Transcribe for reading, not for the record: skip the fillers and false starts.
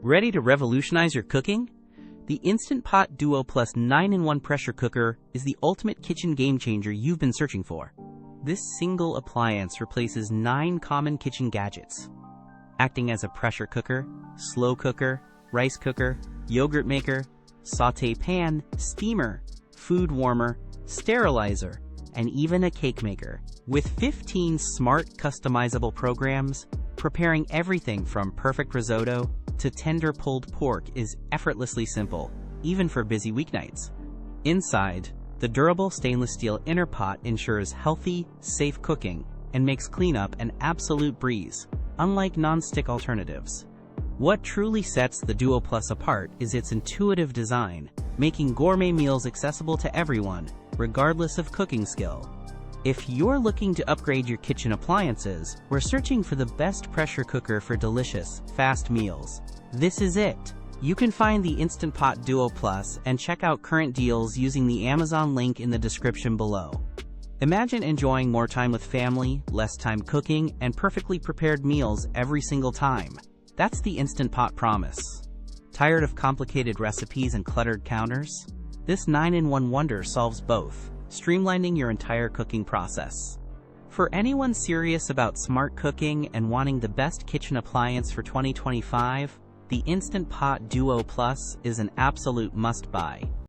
Ready to revolutionize your cooking? The Instant Pot Duo Plus 9-in-1 pressure cooker is the ultimate kitchen game changer you've been searching for. This single appliance replaces 9 common kitchen gadgets, acting as a pressure cooker, slow cooker, rice cooker, yogurt maker, sauté pan, steamer, food warmer, sterilizer, and even a cake maker. With 15 smart, customizable programs, preparing everything from perfect risotto to tender pulled pork is effortlessly simple, even for busy weeknights. Inside, the durable stainless steel inner pot ensures healthy, safe cooking and makes cleanup an absolute breeze, unlike non-stick alternatives. What truly sets the Duo Plus apart is its intuitive design, making gourmet meals accessible to everyone, regardless of cooking skill. If you're looking to upgrade your kitchen appliances, we're searching for the best pressure cooker for delicious, fast meals. This is it. You can find the Instant Pot Duo Plus and check out current deals using the Amazon link in the description below. Imagine enjoying more time with family, less time cooking, and perfectly prepared meals every single time. That's the Instant Pot promise. Tired of complicated recipes and cluttered counters? This 9-in-1 wonder solves both, streamlining your entire cooking process. For anyone serious about smart cooking and wanting the best kitchen appliance for 2025, the Instant Pot Duo Plus is an absolute must-buy.